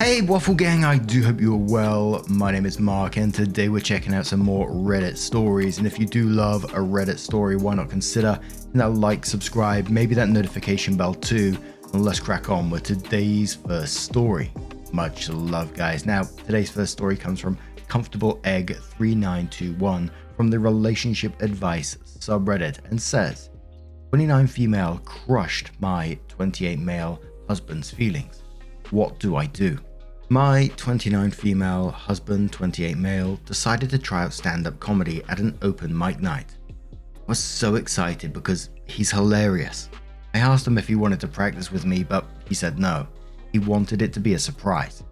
Hey Waffle Gang, I do hope you're well. My name is Mark and today we're checking out some more Reddit stories. And if you do love a Reddit story, why not consider that like, subscribe, maybe that notification bell too. And let's crack on with today's first story. Much love, guys. Now, today's first story comes from Comfortable Egg 3921 from the Relationship Advice subreddit and says, 29 female crushed my 28 male husband's feelings. What do I do? My 29 female husband, 28 male, decided to try out stand-up comedy at an open mic night. I was so excited because he's hilarious. I asked him if he wanted to practice with me, but he said no. He wanted it to be a surprise.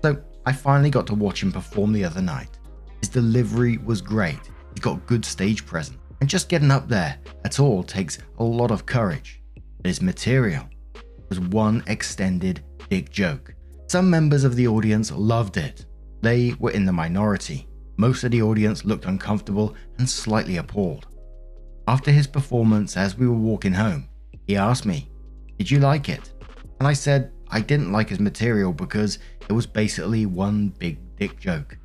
So I finally got to watch him perform the other night. His delivery was great. He got good stage presence. And just getting up there at all takes a lot of courage. But his material was one extended dick joke. Some members of the audience loved it. They were in the minority. Most of the audience looked uncomfortable and slightly appalled. After his performance, as we were walking home, he asked me, "Did you like it?" And I said I didn't like his material because it was basically one big dick joke.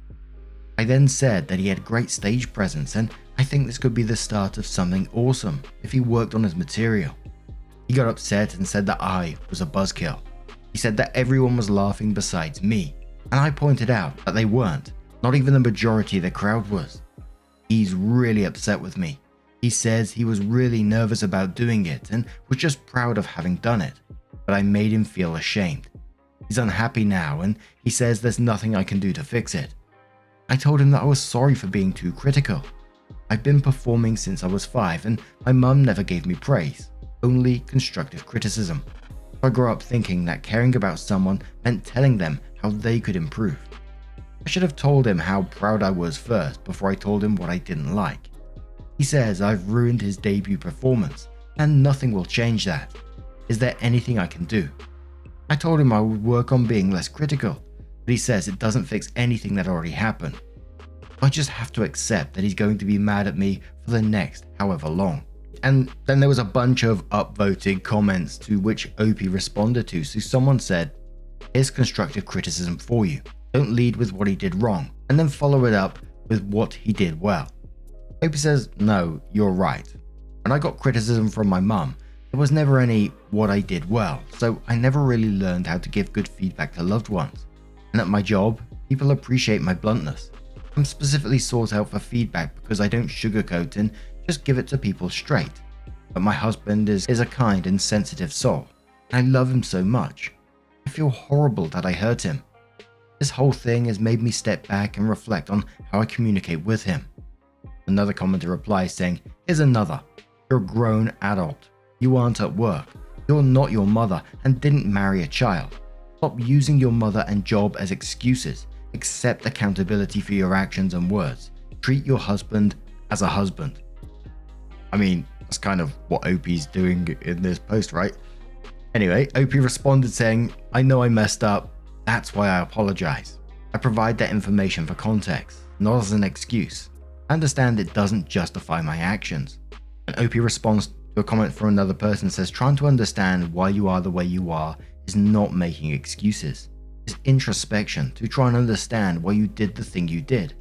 I then said that he had great stage presence and I think this could be the start of something awesome if he worked on his material. He got upset and said that I was a buzzkill. He said that everyone was laughing besides me, and I pointed out that they weren't. Not even the majority of the crowd was. He's really upset with me. He says he was really nervous about doing it and was just proud of having done it, but I made him feel ashamed. He's unhappy now and he says there's nothing I can do to fix it. I told him that I was sorry for being too critical. I've been performing since I was 5 and my mum never gave me praise, only constructive criticism. I grew up thinking that caring about someone meant telling them how they could improve. I should have told him how proud I was first before I told him what I didn't like. He says I've ruined his debut performance and nothing will change that. Is there anything I can do? I told him I would work on being less critical, but he says it doesn't fix anything that already happened. I just have to accept that he's going to be mad at me for the next however long. And then there was a bunch of upvoted comments to which OP responded to. So someone said, "Here's constructive criticism for you. Don't lead with what he did wrong and then follow it up with what he did well." OP says, "No, you're right. When I got criticism from my mum, there was never any what I did well, so I never really learned how to give good feedback to loved ones. And at my job, people appreciate my bluntness. I'm specifically sought out for feedback because I don't sugarcoat and just give it to people straight. But my husband is a kind and sensitive soul, and I love him so much. I feel horrible that I hurt him. This whole thing has made me step back and reflect on how I communicate with him." Another commenter replies saying, "Here's another. You're a grown adult. You aren't at work. You're not your mother and didn't marry a child. Stop using your mother and job as excuses. Accept accountability for your actions and words. Treat your husband as a husband." I mean, that's kind of what OP's doing in this post, right? Anyway, OP responded saying, "I know I messed up. That's why I apologize. I provide that information for context, not as an excuse. I understand it doesn't justify my actions." And OP responds to a comment from another person and says, "Trying to understand why you are the way you are is not making excuses. It's introspection to try and understand why you did the thing you did.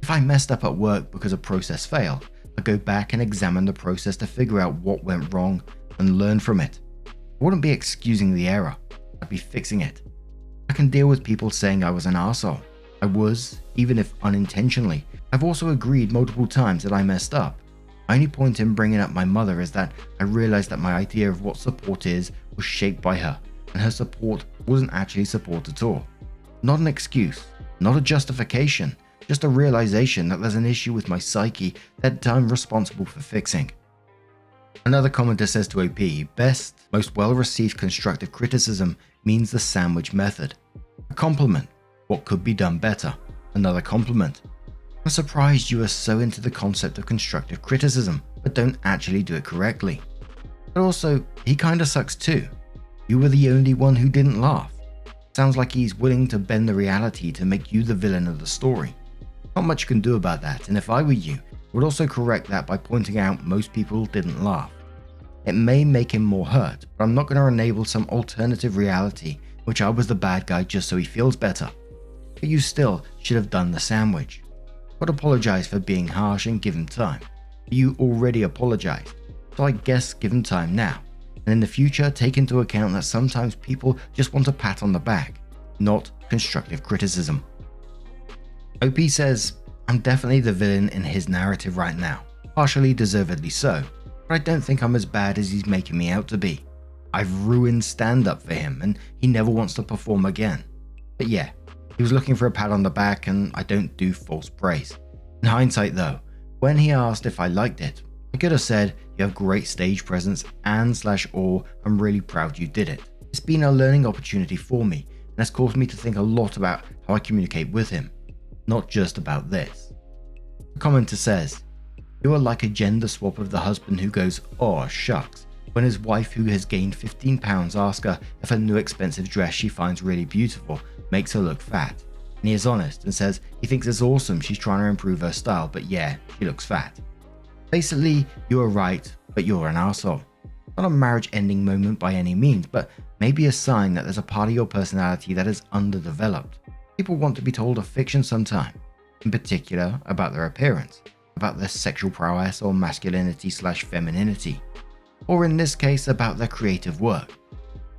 If I messed up at work because a process failed, I go back and examine the process to figure out what went wrong and learn from it. I wouldn't be excusing the error, I'd be fixing it. I can deal with people saying I was an arsehole. I was, even if unintentionally. I've also agreed multiple times that I messed up. My only point in bringing up my mother is that I realized that my idea of what support is was shaped by her, and her support wasn't actually support at all. Not an excuse, not a justification, just a realization that there's an issue with my psyche that I'm responsible for fixing." Another commenter says to OP, "Best, most well-received constructive criticism means the sandwich method. A compliment, what could be done better. Another compliment. I'm surprised you are so into the concept of constructive criticism, but don't actually do it correctly. But also, he kinda sucks too. You were the only one who didn't laugh. Sounds like he's willing to bend the reality to make you the villain of the story. Not much you can do about that, and if I were you, I would also correct that by pointing out most people didn't laugh. It may make him more hurt, but I'm not going to enable some alternative reality which I was the bad guy just so he feels better. But you still should have done the sandwich. I'd apologize for being harsh and give him time. But you already apologized, so I guess give him time now. And in the future, take into account that sometimes people just want a pat on the back, not constructive criticism. OP says, I'm definitely the villain in his narrative right now, partially deservedly so, but I don't think I'm as bad as he's making me out to be. I've ruined stand-up for him and he never wants to perform again. But yeah, he was looking for a pat on the back and I don't do false praise. In hindsight though, when he asked if I liked it, I could have said, you have great stage presence and/or I'm really proud you did it. It's been a learning opportunity for me and has caused me to think a lot about how I communicate with him, not just about this. The commenter says, you are like a gender swap of the husband who goes, oh shucks, when his wife who has gained 15 pounds asks her if a new expensive dress she finds really beautiful makes her look fat. And he is honest and says he thinks it's awesome she's trying to improve her style, but yeah, she looks fat. Basically, you are right, but you're an arsehole. Not a marriage ending moment by any means, but maybe a sign that there's a part of your personality that is underdeveloped. People want to be told a fiction sometime, in particular about their appearance, about their sexual prowess or masculinity/femininity, or in this case about their creative work.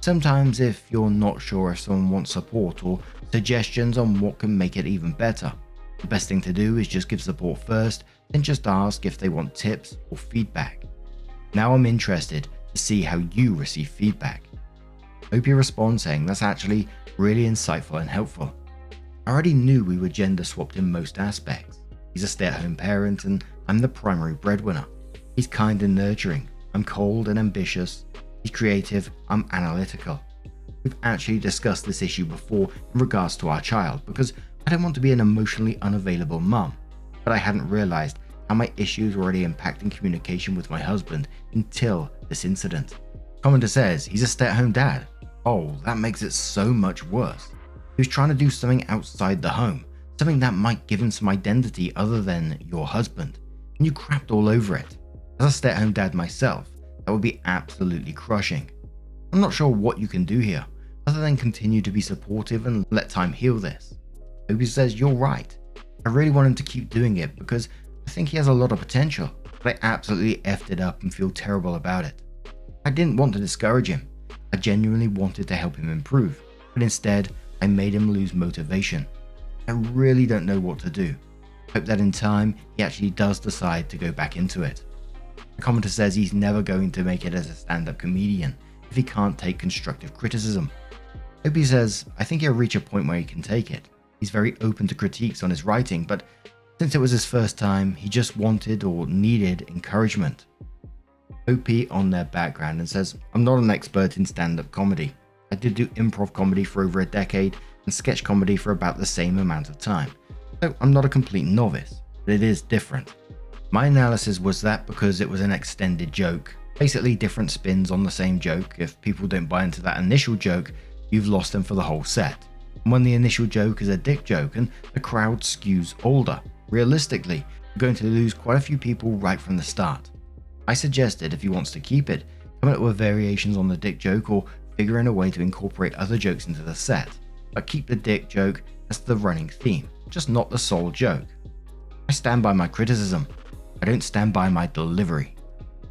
Sometimes if you're not sure if someone wants support or suggestions on what can make it even better, the best thing to do is just give support first, then just ask if they want tips or feedback. Now I'm interested to see how you receive feedback. OP responds saying that's actually really insightful and helpful. I already knew we were gender swapped in most aspects. He's a stay-at-home parent and I'm the primary breadwinner. He's kind and nurturing. I'm cold and ambitious. He's creative. I'm analytical. We've actually discussed this issue before in regards to our child because I don't want to be an emotionally unavailable mum, but I hadn't realized how my issues were already impacting communication with my husband until this incident. Commenter says he's a stay-at-home dad. Oh, that makes it so much worse. He was trying to do something outside the home, something that might give him some identity other than your husband, and you crapped all over it. As a stay-at-home dad myself, that would be absolutely crushing. I'm not sure what you can do here, other than continue to be supportive and let time heal this. Obi says you're right. I really want him to keep doing it because I think he has a lot of potential, but I absolutely effed it up and feel terrible about it. I didn't want to discourage him. I genuinely wanted to help him improve, but instead I made him lose motivation. I really don't know what to do. Hope that in time he actually does decide to go back into it. The commenter says he's never going to make it as a stand-up comedian if he can't take constructive criticism. Opie says, I think he'll reach a point where he can take it. He's very open to critiques on his writing, but since it was his first time, he just wanted or needed encouragement. OP on their background and says, I'm not an expert in stand-up comedy. I did do improv comedy for over a decade and sketch comedy for about the same amount of time. So I'm not a complete novice, but it is different. My analysis was that because it was an extended joke, basically different spins on the same joke, if people don't buy into that initial joke, you've lost them for the whole set. And when the initial joke is a dick joke and the crowd skews older, realistically, you're going to lose quite a few people right from the start. I suggested if he wants to keep it, come up with variations on the dick joke or figure in a way to incorporate other jokes into the set, but keep the dick joke as the running theme, just not the sole joke. I stand by my criticism. I don't stand by my delivery.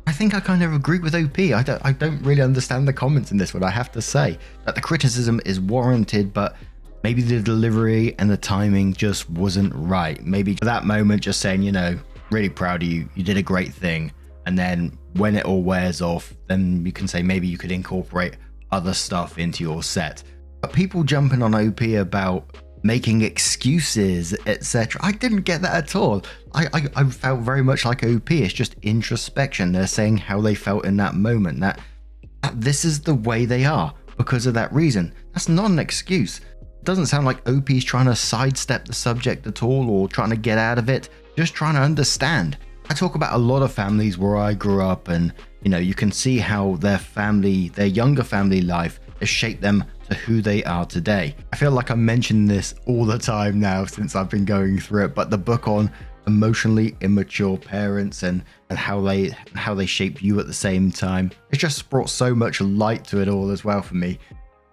I think I kind of agree with OP. I don't really understand the comments in this one, I have to say. That the criticism is warranted, but maybe the delivery and the timing just wasn't right. Maybe for that moment just saying, you know, really proud of you, you did a great thing. And then when it all wears off, then you can say maybe you could incorporate other stuff into your set. But people jumping on OP about making excuses, etc. I didn't get that at all. I felt very much like OP. It's just introspection. They're saying how they felt in that moment, that this is the way they are because of that reason. That's not an excuse. It doesn't sound like OP's trying to sidestep the subject at all or trying to get out of it, just trying to understand. I talk about a lot of families where I grew up and, you know, you can see how their family, their younger family life has shaped them to who they are today. I feel like I mention this all the time now since I've been going through it, but the book on emotionally immature parents and how they shape you at the same time, it's just brought so much light to it all as well for me.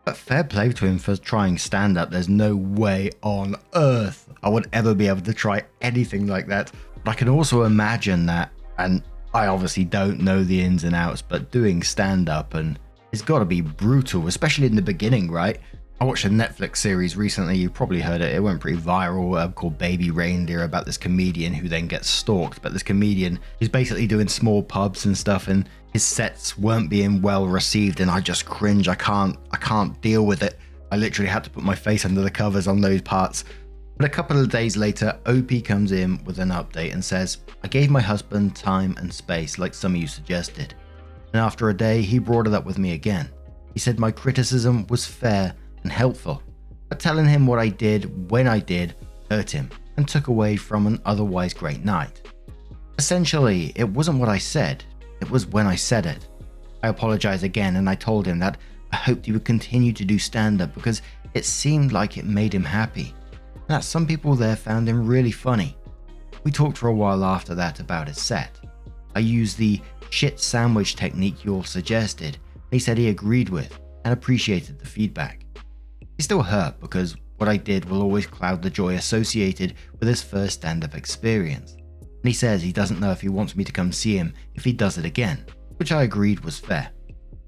But fair play to him for trying stand-up. There's no way on earth I would ever be able to try anything like that. But I can also imagine that, and I obviously don't know the ins and outs, but doing stand-up, and it's got to be brutal, especially in the beginning, right? I watched a Netflix series recently, you probably heard it, it went pretty viral, called Baby Reindeer, about this comedian who then gets stalked. But this comedian is basically doing small pubs and stuff, and his sets weren't being well received, and I just cringe. I can't deal with it. I literally had to put my face under the covers on those parts. But a couple of days later, OP comes in with an update and says, I gave my husband time and space like some of you suggested. And after a day, he brought it up with me again. He said my criticism was fair and helpful, but telling him what I did when I did hurt him and took away from an otherwise great night. Essentially, it wasn't what I said, it was when I said it. I apologized again, and I told him that I hoped he would continue to do stand-up because it seemed like it made him happy, and that some people there found him really funny. We talked for a while after that about his set. I used the shit sandwich technique you all suggested, and he said he agreed with and appreciated the feedback. He's still hurt because what I did will always cloud the joy associated with his first stand-up experience. And he says he doesn't know if he wants me to come see him if he does it again, which I agreed was fair.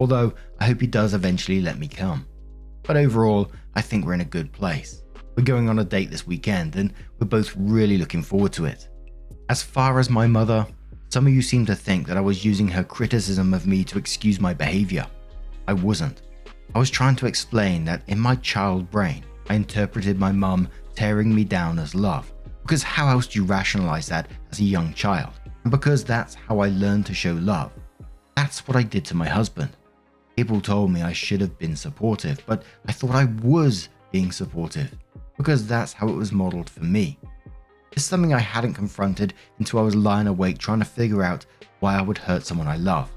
Although I hope he does eventually let me come. But overall, I think we're in a good place. We're going on a date this weekend, and we're both really looking forward to it. As far as my mother, some of you seem to think that I was using her criticism of me to excuse my behavior. I wasn't. I was trying to explain that in my child brain, I interpreted my mum tearing me down as love, because how else do you rationalize that as a young child? And because that's how I learned to show love. That's what I did to my husband. People told me I should have been supportive, but I thought I was being supportive, because that's how it was modeled for me. It's something I hadn't confronted until I was lying awake trying to figure out why I would hurt someone I love.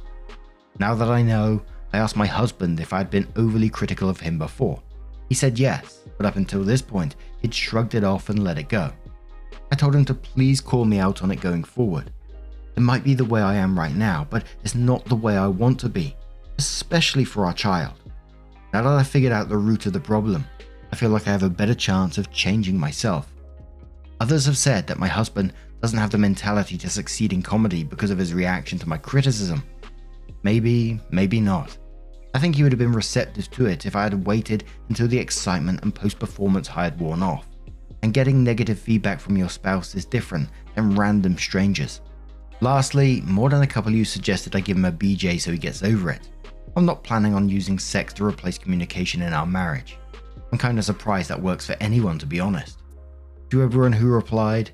Now that I know, I asked my husband if I'd been overly critical of him before. He said yes, but up until this point, he'd shrugged it off and let it go. I told him to please call me out on it going forward. It might be the way I am right now, but it's not the way I want to be, especially for our child. Now that I figured out the root of the problem, I feel like I have a better chance of changing myself. Others have said that my husband doesn't have the mentality to succeed in comedy because of his reaction to my criticism. Maybe, maybe not. I think he would have been receptive to it if I had waited until the excitement and post-performance high had worn off. And getting negative feedback from your spouse is different than random strangers. Lastly, more than a couple of you suggested I give him a BJ so he gets over it. I'm not planning on using sex to replace communication in our marriage. I'm kind of surprised that works for anyone, to be honest. To everyone who replied,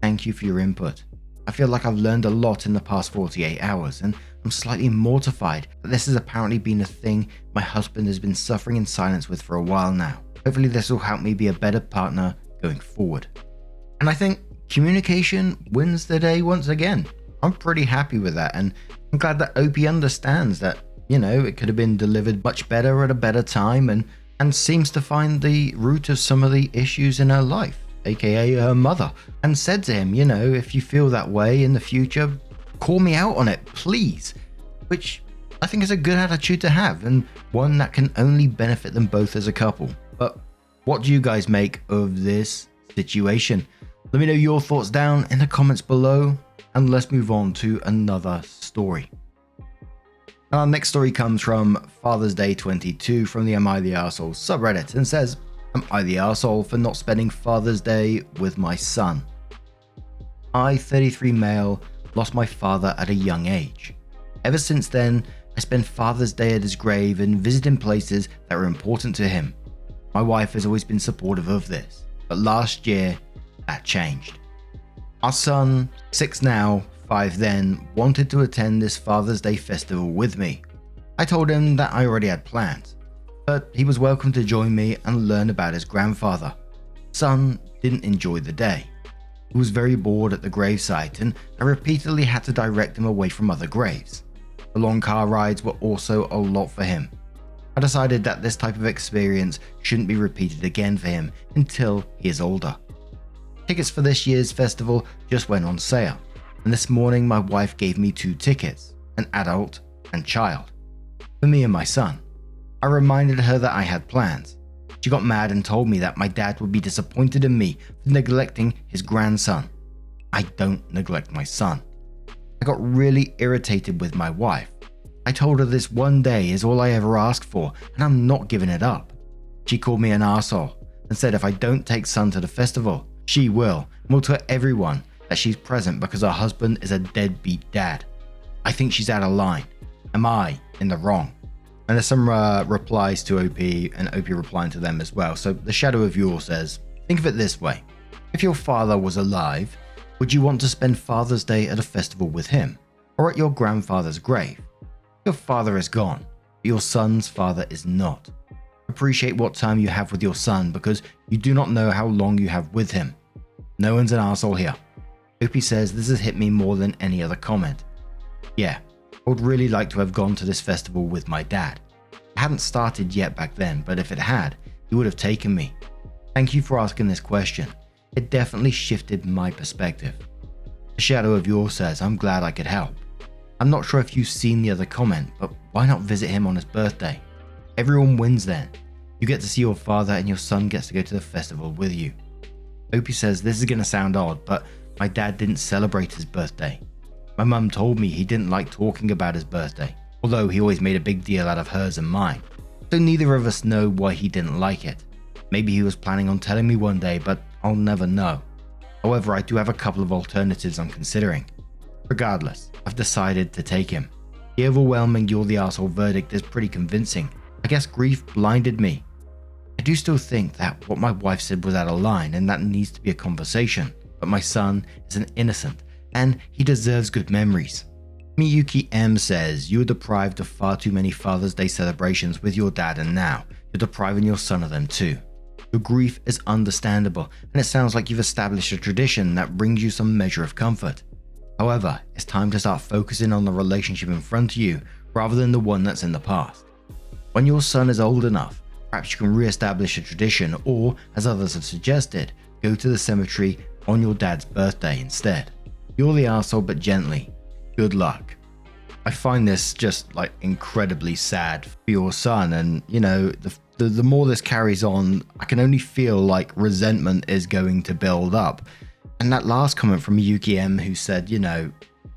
thank you for your input. I feel like I've learned a lot in the past 48 hours, and I'm slightly mortified that this has apparently been a thing my husband has been suffering in silence with for a while now. Hopefully this will help me be a better partner going forward. And I think communication wins the day once again. I'm pretty happy with that, and I'm glad that OP understands that, it could have been delivered much better at a better time, and seems to find the root of some of the issues in her life, aka her mother, and said to him, if you feel that way in the future, call me out on it, please. Which I think is a good attitude to have, and one that can only benefit them both as a couple. But what do you guys make of this situation? Let me know your thoughts down in the comments below, and let's move on to another story. Our next story comes from Father's Day 22 from the Am I the Arsehole subreddit, and says, am I the arsehole for not spending Father's Day with my son? I, 33 male, lost my father at a young age. Ever since then, I spend Father's Day at his grave and visiting places that were important to him. My wife has always been supportive of this, but last year, that changed. Our son, 6 now, 5 then, wanted to attend this Father's Day festival with me. I told him that I already had plans, but he was welcome to join me and learn about his grandfather. Son didn't enjoy the day. He was very bored at the gravesite, and I repeatedly had to direct him away from other graves. The long car rides were also a lot for him. I decided that this type of experience shouldn't be repeated again for him until he is older. Tickets for this year's festival just went on sale, and this morning my wife gave me 2 tickets, an adult and child, for me and my son. I reminded her that I had plans. She got mad and told me that my dad would be disappointed in me for neglecting his grandson. I don't neglect my son. I got really irritated with my wife. I told her this one day is all I ever asked for and I'm not giving it up. She called me an arsehole and said if I don't take son to the festival, she will and will tell everyone that she's present because her husband is a deadbeat dad. I think she's out of line. Am I in the wrong? And there's some replies to OP and OP replying to them as well. So the Shadow of Yule says, think of it this way. If your father was alive, would you want to spend Father's Day at a festival with him or at your grandfather's grave? Your father is gone, but your son's father is not. Appreciate what time you have with your son because you do not know how long you have with him. No one's an arsehole here. OP says this has hit me more than any other comment. Yeah, I would really like to have gone to this festival with my dad. It hadn't started yet back then, but if it had, he would have taken me. Thank you for asking this question. It definitely shifted my perspective. The Shadow of Yule says, I'm glad I could help. I'm not sure if you've seen the other comment, but why not visit him on his birthday? Everyone wins then. You get to see your father and your son gets to go to the festival with you. OP says, this is going to sound odd, but my dad didn't celebrate his birthday. My mum told me he didn't like talking about his birthday, although he always made a big deal out of hers and mine. So neither of us know why he didn't like it. Maybe he was planning on telling me one day, but I'll never know. However, I do have a couple of alternatives I'm considering. Regardless, I've decided to take him. The overwhelming "you're the arsehole" verdict is pretty convincing. I guess grief blinded me. I do still think that what my wife said was out of line and that needs to be a conversation, but my son is an innocent and he deserves good memories. Miyuki M says, you were deprived of far too many Father's Day celebrations with your dad and now you're depriving your son of them too. Your grief is understandable and it sounds like you've established a tradition that brings you some measure of comfort. However, it's time to start focusing on the relationship in front of you rather than the one that's in the past. When your son is old enough, perhaps you can re-establish a tradition or, as others have suggested, go to the cemetery on your dad's birthday instead. You're the arsehole, but gently. Good luck. I find this just like incredibly sad for your son, and you know, the more this carries on, I can only feel like resentment is going to build up. And that last comment from Miyuki M who said, you know,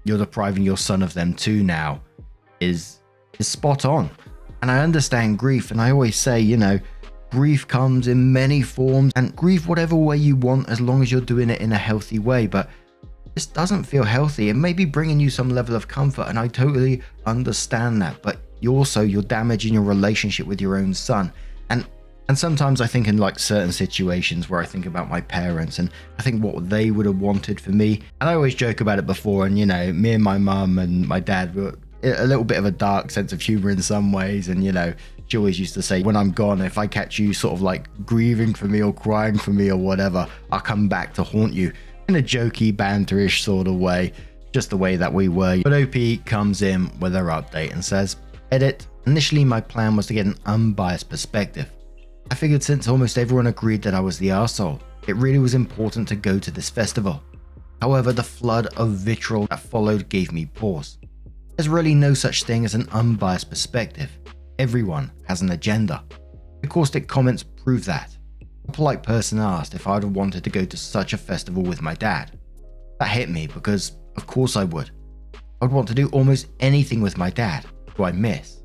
you're depriving your son of them too now is spot on. And I understand grief, and I always say, you know, grief comes in many forms, and grieve whatever way you want as long as you're doing it in a healthy way, but this doesn't feel healthy. It may be bringing you some level of comfort, and I totally understand that, but you're damaging your relationship with your own son. And sometimes I think in like certain situations where I think about my parents and I think what they would have wanted for me, and I always joke about it before, and you know, me and my mum and my dad were a little bit of a dark sense of humor in some ways, and you know, she always used to say, when I'm gone, if I catch you sort of like grieving for me or crying for me or whatever, I'll come back to haunt you, in a jokey, banterish sort of way, just the way that we were. But OP comes in with her update and says, edit, initially my plan was to get an unbiased perspective. I figured since almost everyone agreed that I was the arsehole, it really was important to go to this festival. However, the flood of vitriol that followed gave me pause. There's really no such thing as an unbiased perspective. Everyone has an agenda. The caustic comments prove that. A polite person asked if I'd have wanted to go to such a festival with my dad. That hit me because, of course I would. I'd want to do almost anything with my dad, who I miss.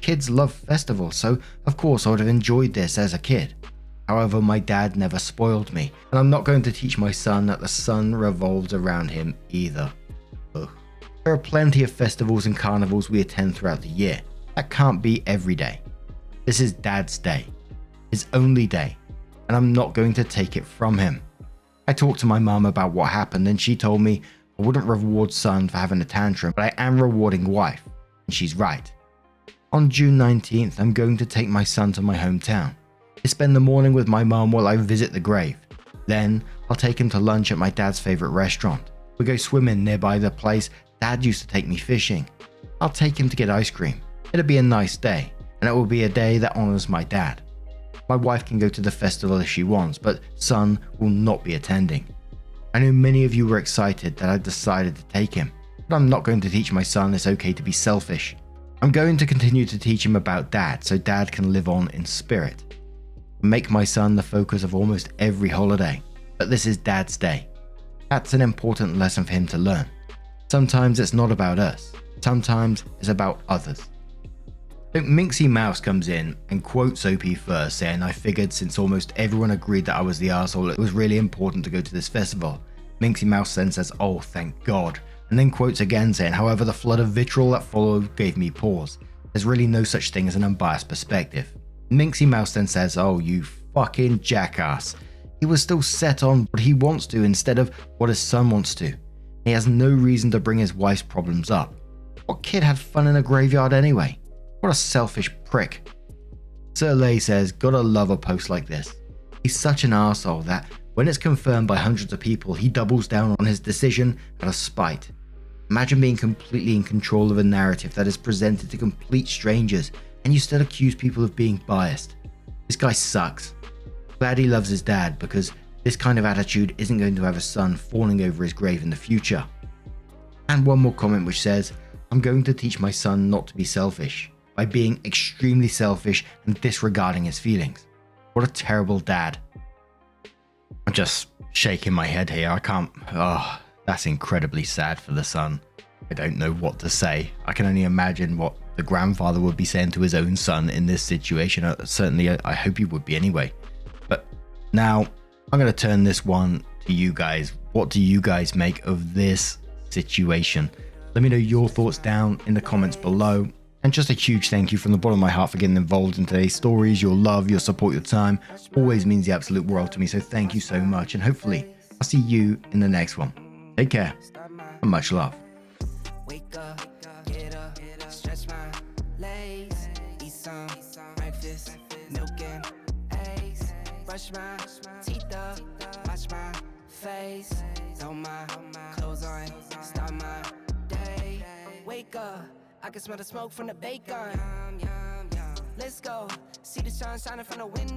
Kids love festivals, so of course I would have enjoyed this as a kid. However, my dad never spoiled me, and I'm not going to teach my son that the sun revolves around him either. Ugh. There are plenty of festivals and carnivals we attend throughout the year. That can't be every day. This is Dad's day, his only day, and I'm not going to take it from him. I talked to my mum about what happened, and she told me I wouldn't reward son for having a tantrum, but I am rewarding wife, and she's right. On June 19th, I'm going to take my son to my hometown. I spend the morning with my mum while I visit the grave. Then, I'll take him to lunch at my dad's favourite restaurant. We go swimming nearby the place Dad used to take me fishing. I'll take him to get ice cream. It'll be a nice day, and it will be a day that honours my dad. My wife can go to the festival if she wants, but son will not be attending. I know many of you were excited that I decided to take him, but I'm not going to teach my son it's okay to be selfish. I'm going to continue to teach him about Dad so Dad can live on in spirit. Make my son the focus of almost every holiday, but this is Dad's day. That's an important lesson for him to learn. Sometimes it's not about us, sometimes it's about others. So Minxie Mouse comes in and quotes OP first, saying, I figured since almost everyone agreed that I was the arsehole, it was really important to go to this festival. Minxie Mouse then says, oh thank God, and then quotes again saying, however the flood of vitriol that followed gave me pause. There's really no such thing as an unbiased perspective. Minxie Mouse then says, oh you fucking jackass. He was still set on what he wants to instead of what his son wants to. He has no reason to bring his wife's problems up. What kid had fun in a graveyard anyway? What a selfish prick. Sir Lay says, gotta love a post like this. He's such an arsehole that when it's confirmed by hundreds of people, he doubles down on his decision out of spite. Imagine being completely in control of a narrative that is presented to complete strangers and you still accuse people of being biased. This guy sucks. Glad he loves his dad because this kind of attitude isn't going to have a son falling over his grave in the future. And one more comment which says, I'm going to teach my son not to be selfish by being extremely selfish and disregarding his feelings. What a terrible dad. I'm just shaking my head here. I can't. Oh, that's incredibly sad for the son. I don't know what to say. I can only imagine what the grandfather would be saying to his own son in this situation. Certainly, I hope he would be anyway. But now I'm going to turn this one to you guys. What do you guys make of this situation? Let me know your thoughts down in the comments below. And just a huge thank you from the bottom of my heart for getting involved in today's stories. Your love, your support, your time always means the absolute world to me. So thank you so much. And hopefully I'll see you in the next one. Take care and much love. Wake up, get up, stretch my legs, eat some breakfast, milk and eggs, brush my teeth up, wash my face, throw my clothes on, start my day. Wake up, I can smell the smoke from the bacon. Let's go, see the sun shining from the window.